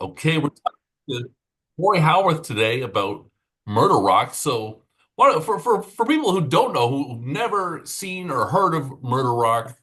Okay, we're talking to Roy Howarth today about Murderock. So, for people who don't know, who've never seen or heard of Murderock,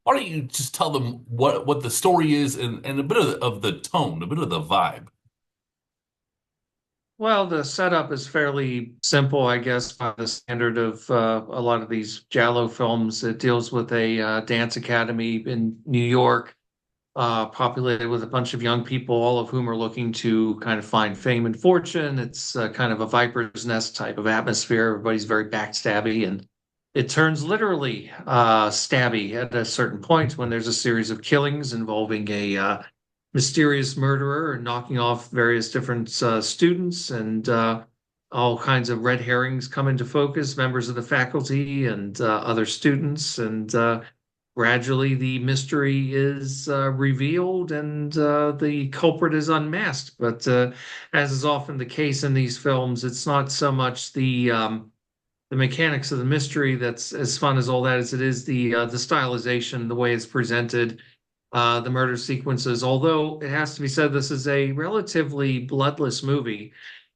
why don't you just tell them what the story is and a bit of the tone, a bit of the vibe. Well, the setup is fairly simple, I guess, by the standard of a lot of these Giallo films. It deals with a dance academy in New York, populated with a bunch of young people, all of whom are looking to kind of find fame and fortune. It's kind of a viper's nest type of atmosphere. Everybody's very backstabby, and it turns literally stabby at a certain point when there's a series of killings involving a mysterious murderer and knocking off various different students, and all kinds of red herrings come into focus, members of the faculty and other students, and gradually the mystery is revealed and the culprit is unmasked. But as is often the case in these films, it's not so much the mechanics of the mystery that's as fun as all that as it is the stylization, the way it's presented, the murder sequences. Although it has to be said, this is a relatively bloodless movie,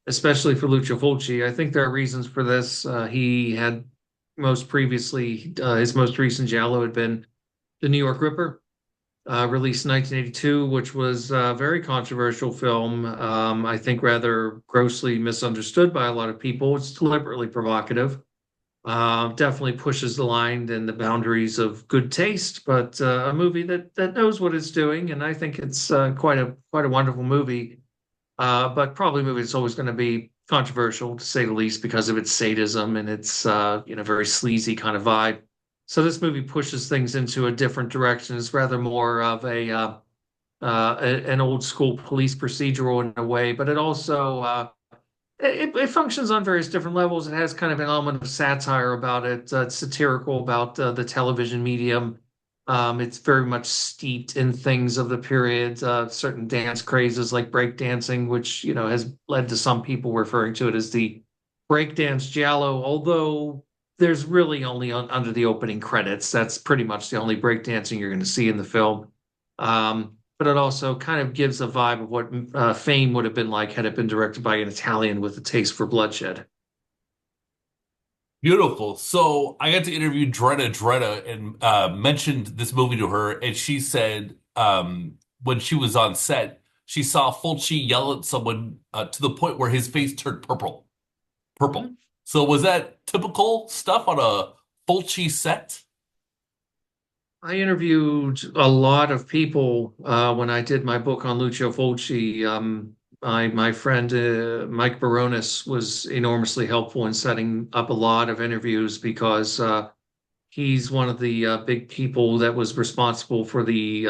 especially for Lucio Fulci. I think there are reasons for this. He had most previously, his most recent giallo had been The New York Ripper, released in 1982, which was a very controversial film. I think rather grossly misunderstood by a lot of people. It's deliberately provocative. Definitely pushes the line and the boundaries of good taste, but a movie that knows what it's doing, and I think it's quite a wonderful movie. But probably a movie that's always going to be controversial to say the least because of its sadism and its very sleazy kind of vibe. So this movie pushes things into a different direction. It's rather more of an old school police procedural in a way, but it also it functions on various different levels. It has kind of an element of satire about it. It's satirical about the television medium. It's very much steeped in things of the period, certain dance crazes like breakdancing, which has led to some people referring to it as the breakdance giallo. Although there's really only under the opening credits. That's pretty much the only breakdancing you're going to see in the film. But it also kind of gives a vibe of what Fame would have been like had it been directed by an Italian with a taste for bloodshed. Beautiful. So I got to interview Dretta and mentioned this movie to her, and she said when she was on set, she saw Fulci yell at someone to the point where his face turned purple. Purple. Mhm. So was that typical stuff on a Fulci set? I interviewed a lot of people when I did my book on Lucio Fulci. My friend Mike Baronis was enormously helpful in setting up a lot of interviews because he's one of the big people that was responsible for the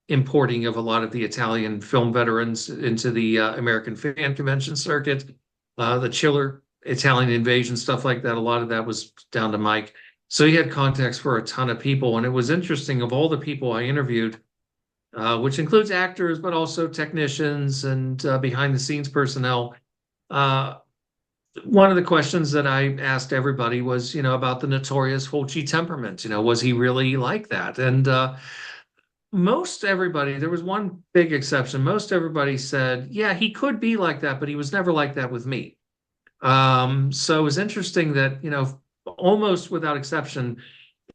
importing of a lot of the Italian film veterans into the American fan convention circuit, the chiller, Italian invasion, stuff like that. A lot of that was down to Mike. So he had contacts for a ton of people. And it was interesting of all the people I interviewed, which includes actors, but also technicians and behind the scenes personnel. Uh, One of the questions that I asked everybody was, about the notorious Fulci temperament. Was he really like that? And most everybody, there was one big exception. Most everybody said, yeah, he could be like that, but he was never like that with me. So it was interesting that, almost without exception,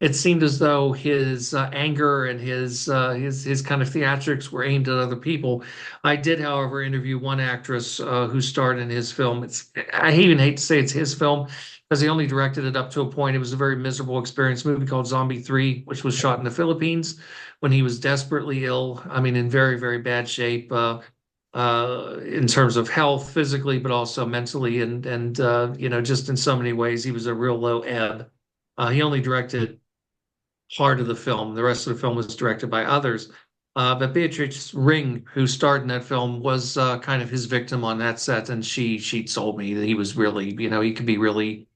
it seemed as though his anger and his kind of theatrics were aimed at other people. I did, however, interview one actress who starred in his film. I even hate to say it's his film because he only directed it up to a point. It was a very miserable experience. Movie called Zombie 3, which was shot in the Philippines when he was desperately ill. I mean, in very, very bad shape. In terms of health, physically, but also mentally, and just in so many ways, he was a real low ebb. He only directed part of the film. The rest of the film was directed by others. But Beatrice Ring, who starred in that film, was kind of his victim on that set, and she told me that he was really, he could be really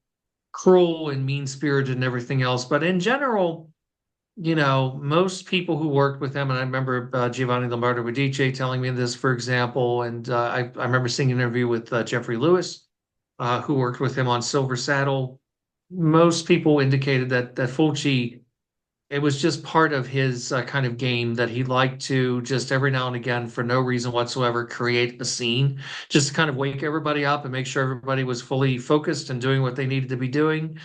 cruel and mean spirited and everything else. But in general, most people who worked with him, and I remember Giovanni Lombardo Radice telling me this, for example, and I remember seeing an interview with Jeffrey Lewis, who worked with him on Silver Saddle. Most people indicated that Fulci it was just part of his kind of game that he liked to just every now and again, for no reason whatsoever, create a scene, just to kind of wake everybody up and make sure everybody was fully focused and doing what they needed to be doing.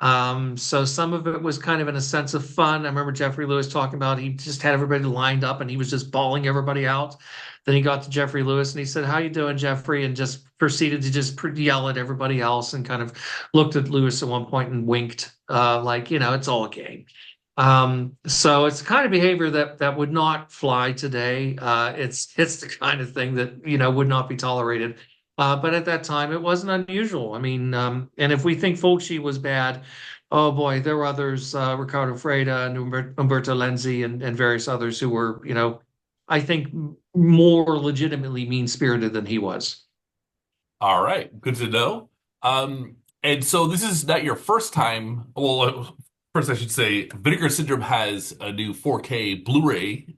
So some of it was kind of in a sense of fun. I remember Jeffrey Lewis talking about he just had everybody lined up and he was just bawling everybody out. Then he got to Jeffrey Lewis and he said, "How you doing, Jeffrey?" And just proceeded to just yell at everybody else and kind of looked at Lewis at one point and winked, like, it's all a game. So it's the kind of behavior that would not fly today. It's the kind of thing that, would not be tolerated. But at that time, it wasn't unusual. I mean, and if we think Fulci was bad, oh boy, there were others, Ricardo Freda and Umberto Lenzi and various others who were, I think more legitimately mean-spirited than he was. All right, good to know. And so this is not your first time. Well, first I should say, Vinegar Syndrome has a new 4K Blu-ray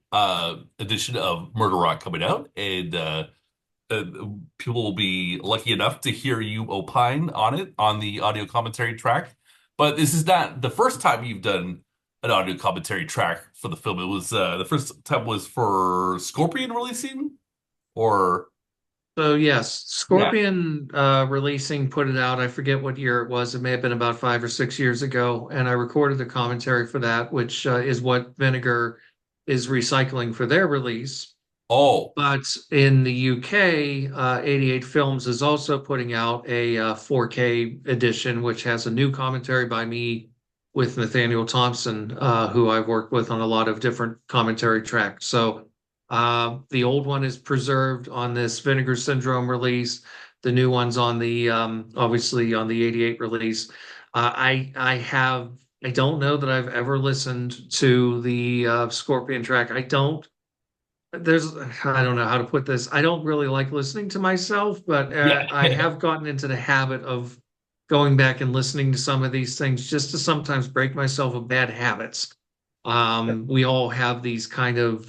edition of Murderock coming out, and uh, people will be lucky enough to hear you opine on it on the audio commentary track. But this is not the first time you've done an audio commentary track for the film. It was the first time was for Scorpion releasing, or So yes, yeah. Scorpion releasing put it out. I forget what year it was. It may have been about 5 or 6 years ago, and I recorded the commentary for that, which is what Vinegar is recycling for their release. Oh, But in the UK, 88 Films is also putting out a 4K edition, which has a new commentary by me with Nathaniel Thompson, who I've worked with on a lot of different commentary tracks. So the old one is preserved on this Vinegar Syndrome release. The new one's on the obviously on the 88 release. I don't know that I've ever listened to the Scorpion track. I don't know how to put this. I don't really like listening to myself, but yeah. I have gotten into the habit of going back and listening to some of these things just to sometimes break myself of bad habits. We all have these kind of,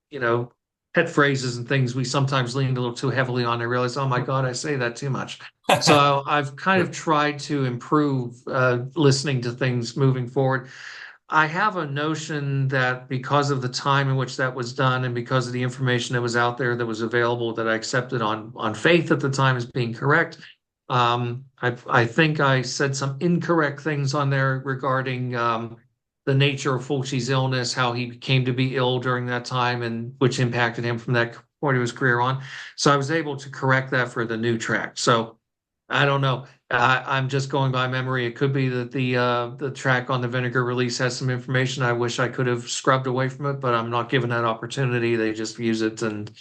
you know, pet phrases and things we sometimes lean a little too heavily on. I realize, oh my God, I say that too much. So I've kind of tried to improve listening to things moving forward. I have a notion that because of the time in which that was done and because of the information that was out there that was available that I accepted on faith at the time as being correct. I think I said some incorrect things on there regarding the nature of Fulci's illness, how he came to be ill during that time, and which impacted him from that point of his career on. So I was able to correct that for the new track. So I don't know. I'm just going by memory. It could be that the track on the Vinegar release has some information I wish I could have scrubbed away from it, but I'm not given that opportunity. They just use it, and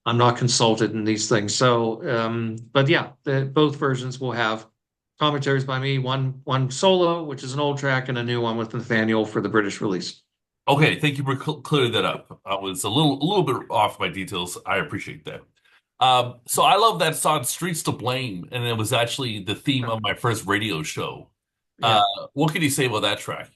I'm not consulted in these things. So, but yeah, both versions will have commentaries by me. One solo, which is an old track, and a new one with Nathaniel for the British release. Okay, thank you for clearing that up. I was a little bit off my details. I appreciate that. So I love that song "Streets to Blame," and it was actually the theme of my first radio show. Uh, Yeah. what can you say about that track?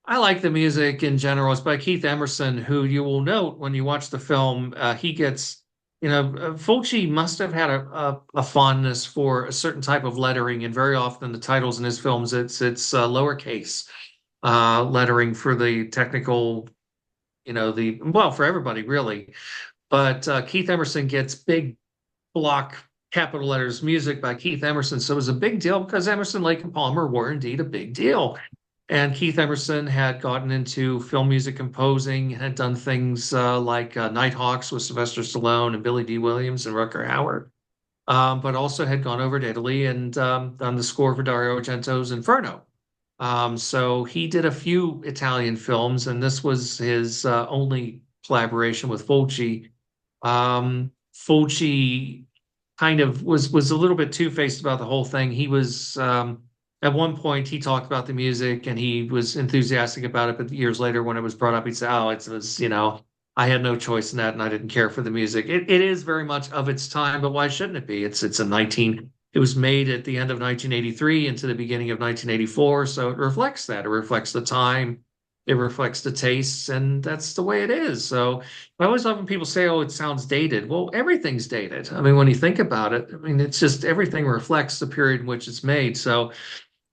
I like the music in general. It's by Keith Emerson, who you will note when you watch the film, he gets, Fulci must have had a fondness for a certain type of lettering, and very often the titles in his films, it's lowercase lettering for the technical, for everybody really. But Keith Emerson gets big block capital letters music by Keith Emerson. So it was a big deal because Emerson, Lake and Palmer were indeed a big deal. And Keith Emerson had gotten into film music composing, had done things like Nighthawks with Sylvester Stallone and Billy D. Williams and Rutger Hauer, but also had gone over to Italy and done the score for Dario Argento's Inferno. So he did a few Italian films, and this was his only collaboration with Fulci. Fulci kind of was a little bit two-faced about the whole thing. He was at one point he talked about the music and he was enthusiastic about it, but years later when it was brought up, he'd say, "Oh, it was I had no choice in that, and I didn't care for the music." It is very much of its time, but why shouldn't it be? It's a 19. It was made at the end of 1983 into the beginning of 1984, so it reflects that. It reflects the time. It reflects the tastes, and that's the way it is. So I always love when people say, "Oh, it sounds dated." Well, everything's dated. I mean, when you think about it, I mean, it's just everything reflects the period in which it's made. So,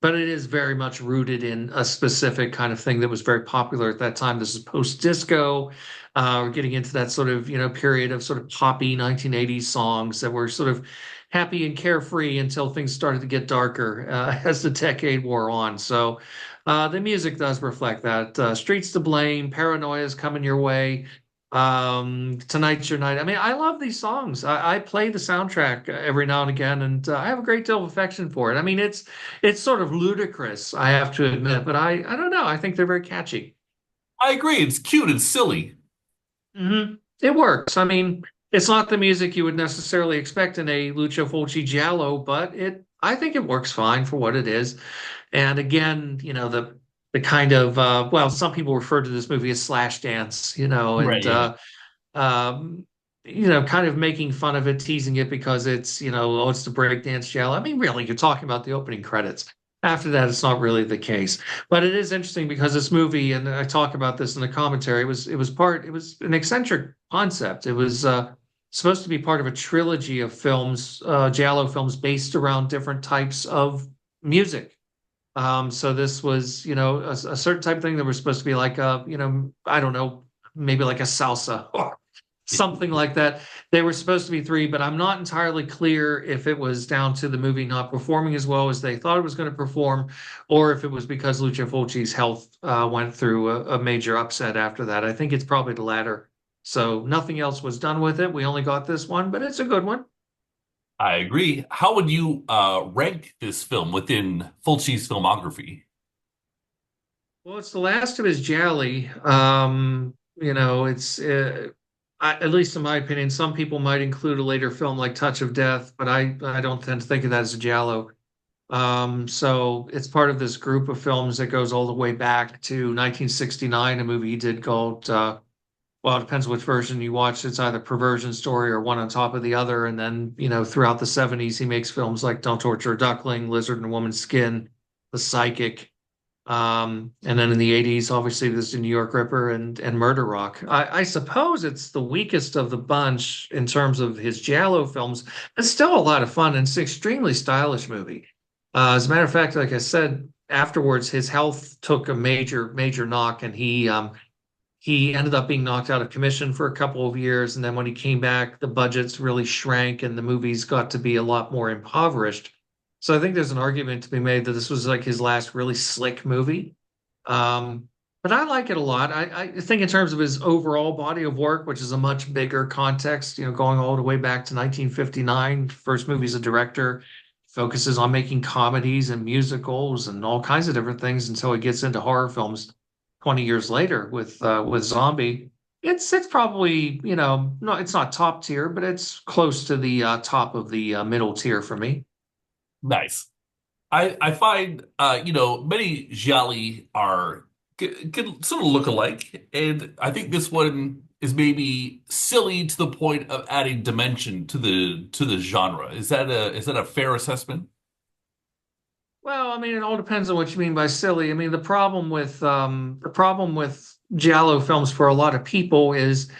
but it is very much rooted in a specific kind of thing that was very popular at that time. This is post-disco. We're getting into that sort of, period of sort of poppy 1980s songs that were sort of happy and carefree until things started to get darker as the decade wore on. So the music does reflect that. Streets to Blame, Paranoia is coming your way. Tonight's Your Night. I mean, I love these songs. I play the soundtrack every now and again, and I have a great deal of affection for it. I mean, it's sort of ludicrous, I have to admit, but I don't know. I think they're very catchy. I agree. It's cute and silly. It works. I mean, it's not the music you would necessarily expect in a Lucio Fulci giallo, but I think it works fine for what it is. And again, the kind of well, some people refer to this movie as slash dance, Right, and yeah. um, kind of making fun of it, teasing it because it's, oh, it's the breakdance giallo. I mean, really, you're talking about the opening credits. After that, it's not really the case. But it is interesting because this movie, and I talk about this in the commentary, it was an eccentric concept. It was supposed to be part of a trilogy of films, giallo films based around different types of music. So this was, a certain type of thing that was supposed to be like a, I don't know, maybe like a salsa or something like that. They were supposed to be three, but I'm not entirely clear if it was down to the movie not performing as well as they thought it was going to perform, or if it was because Lucio Fulci's health went through a major upset after that. I think it's probably the latter. So nothing else was done with it. We only got this one, but it's a good one. I agree. How would you rank this film within Fulci's filmography? Well, it's the last of his Jolly. It's at least in my opinion, some people might include a later film like Touch of Death, but I don't tend to think of that as a Giallo. So it's part of this group of films that goes all the way back to 1969, a movie he did called well, it depends which version you watch. It's either Perversion Story or one on top of the other. And then, throughout the 70s, he makes films like Don't Torture a Duckling, Lizard in a Woman's Skin, The Psychic. And then in the 80s, obviously, there's the New York Ripper and Murderock. I suppose it's the weakest of the bunch in terms of his Giallo films. It's still a lot of fun and it's an extremely stylish movie. As a matter of fact, like I said, afterwards, his health took a major, major knock, and he ended up being knocked out of commission for a couple of years. And then when he came back, the budgets really shrank and the movies got to be a lot more impoverished. So I think there's an argument to be made that this was like his last really slick movie. But I like it a lot. I think in terms of his overall body of work, which is a much bigger context, going all the way back to 1959, first movie as a director, focuses on making comedies and musicals and all kinds of different things until he gets into horror films 20 years later with Zombie. It's probably, no, it's not top tier, but it's close to the top of the middle tier for me. Nice. I find many gialli are can sort of look alike, and I think this one is maybe silly to the point of adding dimension to the genre. Is that a fair assessment? Well, I mean, it all depends on what you mean by silly. I mean, the problem with giallo films for a lot of people is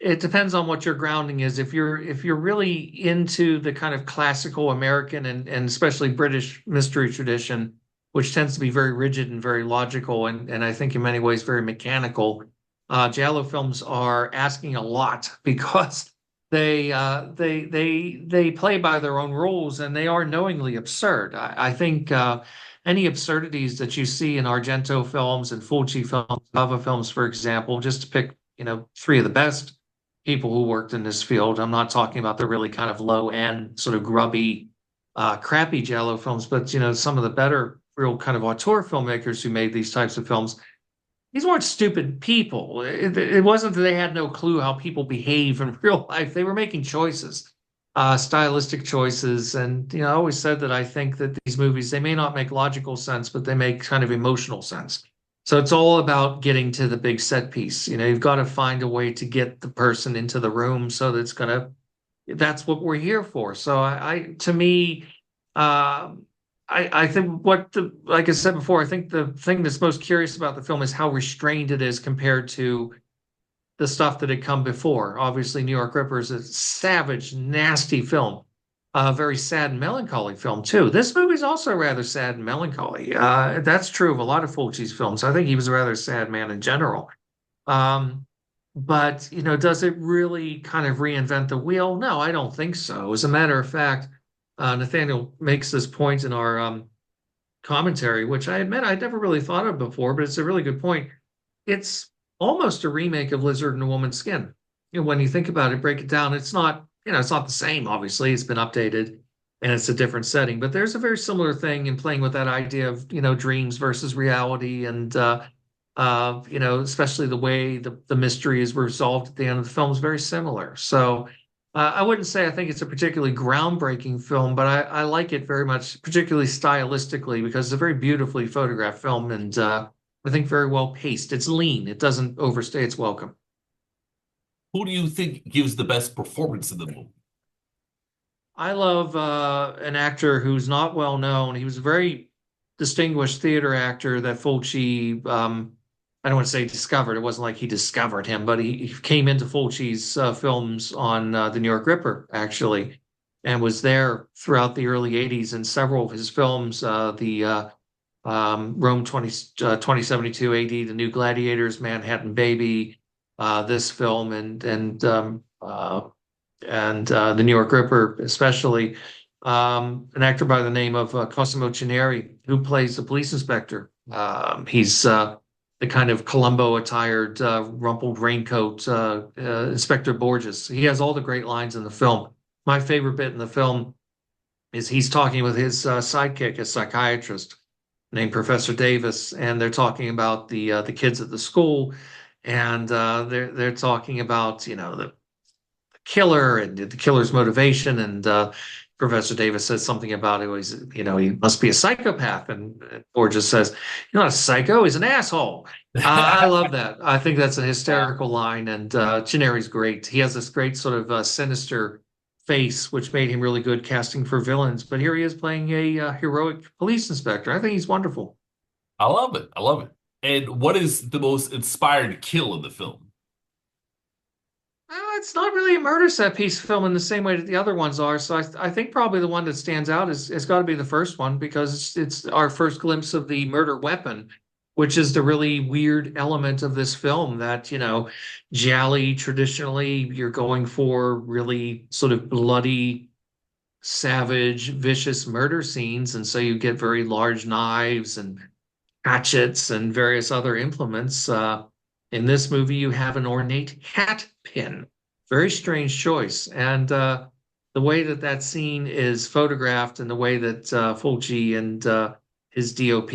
it depends on what your grounding is. If you're really into the kind of classical American and especially British mystery tradition, which tends to be very rigid and very logical and I think in many ways very mechanical, giallo films are asking a lot because they play by their own rules and they are knowingly absurd. I think any absurdities that you see in Argento films and Fulci films, Bava films, for example, just to pick, three of the best people who worked in this field. I'm not talking about the really kind of low end, sort of grubby, crappy giallo films, but some of the better, real kind of auteur filmmakers who made these types of films. These weren't stupid people. It wasn't that they had no clue how people behave in real life. They were making choices, stylistic choices. And, I always said that I think that these movies, they may not make logical sense, but they make kind of emotional sense. So it's all about getting to the big set piece. You've got to find a way to get the person into the room so that's what we're here for. So to me, uh, I think like I said before, I think the thing that's most curious about the film is how restrained it is compared to the stuff that had come before. Obviously, New York Ripper is a savage, nasty film. a very sad and melancholy film too. This movie is also rather sad and melancholy. That's true of a lot of Fulci's films. I think he was a rather sad man in general. Um, but does it really kind of reinvent the wheel? No, I don't think so. As a matter of fact, Nathaniel makes this point in our commentary, which I admit I'd never really thought of before, but it's a really good point. It's almost a remake of Lizard in a Woman's Skin. When you think about it, break it down, it's not the same, obviously. It's been updated and it's a different setting, but there's a very similar thing in playing with that idea of, dreams versus reality and especially the way the mystery is resolved at the end of the film is very similar. So I wouldn't say I think it's a particularly groundbreaking film, but I like it very much, particularly stylistically, because it's a very beautifully photographed film and I think very well paced. It's lean. It doesn't overstay its welcome. Who do you think gives the best performance in the movie? I love an actor who's not well known. He was a very distinguished theater actor that Fulci, I don't want to say discovered. It wasn't like he discovered him, but he came into Fulci's films on The New York Ripper, actually, and was there throughout the early 80s in several of his films. The Rome 2072 AD, The New Gladiators, Manhattan Baby, this film, and The New York Ripper, especially. An actor by the name of Cosimo Cineri, who plays the police inspector. He's the kind of Columbo attired, rumpled raincoat Inspector Borges. He has all the great lines in the film. My favorite bit in the film is he's talking with his sidekick, a psychiatrist named Professor Davis, and they're talking about the kids at the school, and they're talking about the killer and the killer's motivation. And Professor Davis says something about it. He must be a psychopath. And Borges says, "You're not a psycho. He's an asshole." I love that. I think that's a hysterical line. And Chineri's great. He has this great sort of sinister face, which made him really good casting for villains. But here he is playing a heroic police inspector. I think he's wonderful. I love it. I love it. And what is the most inspired kill in the film? It's not really a murder set piece film in the same way that the other ones are. So I think probably the one that stands out is has got to be the first one because it's our first glimpse of the murder weapon, which is the really weird element of this film that, Jally traditionally you're going for really sort of bloody, savage, vicious murder scenes. And so you get very large knives and hatchets and various other implements. In this movie, you have an ornate hat pin. Very strange choice. And the way that that scene is photographed and the way that Fulci and his DOP,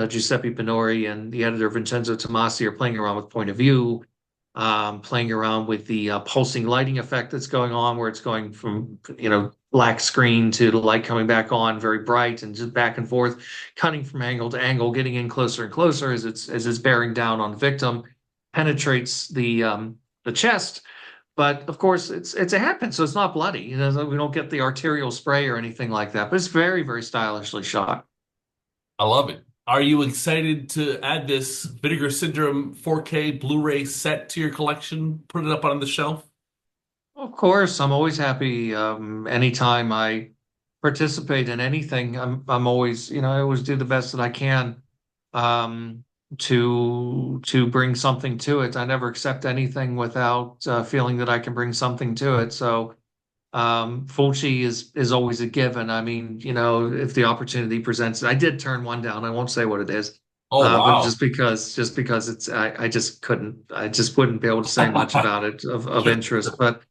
Giuseppe Pinori, and the editor Vincenzo Tomasi are playing around with point of view, playing around with the pulsing lighting effect that's going on, where it's going from, black screen to the light coming back on, very bright, and just back and forth, cutting from angle to angle, getting in closer and closer as it's bearing down on the victim, penetrates the chest. But of course, it's a hairpin, so it's not bloody. We don't get the arterial spray or anything like that. But it's very, very stylishly shot. I love it. Are you excited to add this Vinegar Syndrome 4K Blu-ray set to your collection? Put it up on the shelf? Of course, I'm always happy anytime I participate in anything. I'm always, I always do the best that I can to bring something to it. I never accept anything without feeling that I can bring something to it. So Fulci is always a given. I mean, if the opportunity presents, I did turn one down. I won't say what it is, Oh, but wow. just because I just couldn't, I just wouldn't be able to say much about it of Sure. interest. But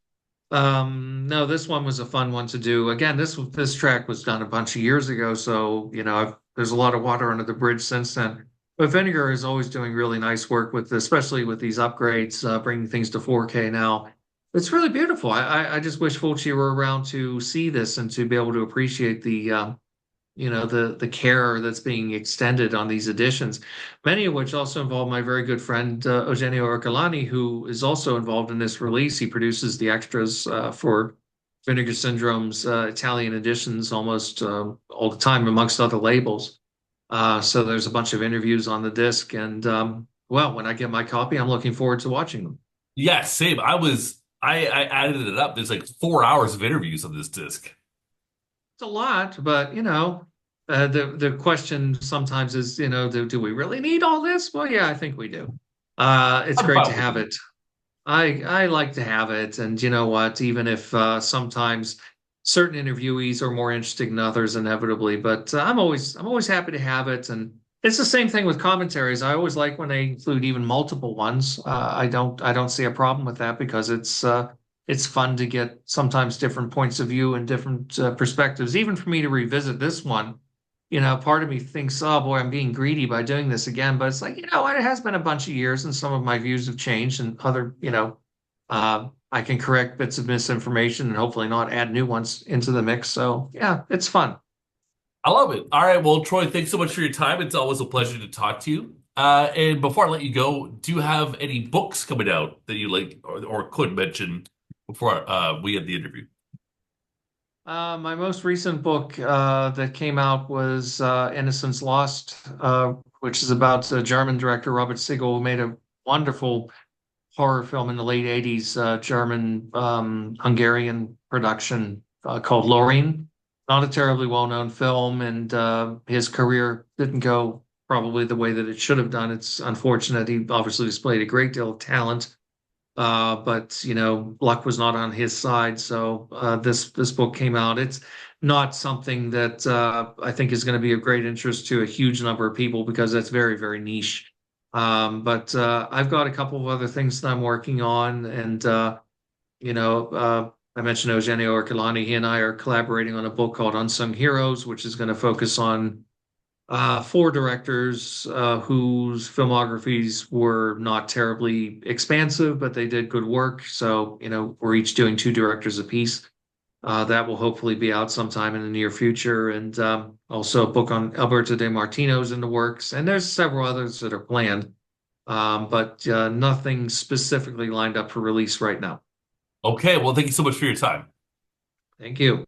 no, this one was a fun one to do. Again, this track was done a bunch of years ago, so there's a lot of water under the bridge since then. But Vinegar is always doing really nice work with, especially with these upgrades, bringing things to 4K now. It's really beautiful. I just wish Fulci were around to see this and to be able to appreciate the care that's being extended on these editions, many of which also involve my very good friend Eugenio Orcolani, who is also involved in this release. He produces the extras for Vinegar Syndrome's Italian editions almost all the time, amongst other labels. So there's a bunch of interviews on the disc, and well, when I get my copy, I'm looking forward to watching them. Yeah, same. I added it up. There's like 4 hours of interviews on this disc. It's a lot, but the question sometimes is, do we really need all this? Well, yeah, I think we do. It's I'm great fine to with have it. it. I like to have it, and you know what? Even if sometimes certain interviewees are more interesting than others, inevitably, but I'm always happy to have it, and it's the same thing with commentaries. I always like when they include even multiple ones. I don't see a problem with that because it's fun to get sometimes different points of view and different perspectives. Even for me to revisit this one, part of me thinks, oh boy, I'm being greedy by doing this again. But it's like, what? It has been a bunch of years and some of my views have changed and I can correct bits of misinformation and hopefully not add new ones into the mix. So yeah, it's fun. I love it. All right. Well, Troy, thanks so much for your time. It's always a pleasure to talk to you. And before I let you go, do you have any books coming out that you like or could mention before we end the interview? My most recent book that came out was Innocence Lost, which is about German director Robert Siegel, who made a wonderful horror film in the late 80s, German Hungarian production called Lorraine. Not a terribly well-known film, and his career didn't go probably the way that it should have done. It's unfortunate. He obviously displayed a great deal of talent, but luck was not on his side. So this book came out. It's not something that I think is going to be of great interest to a huge number of people because that's very, very niche. But I've got a couple of other things that I'm working on, and I mentioned Eugenio Orcolani. He and I are collaborating on a book called Unsung Heroes, which is going to focus on four directors whose filmographies were not terribly expansive, but they did good work. So, we're each doing two directors apiece. That will hopefully be out sometime in the near future. And also a book on Alberto De Martino's in the works. And there's several others that are planned, but nothing specifically lined up for release right now. Okay. Well, thank you so much for your time. Thank you.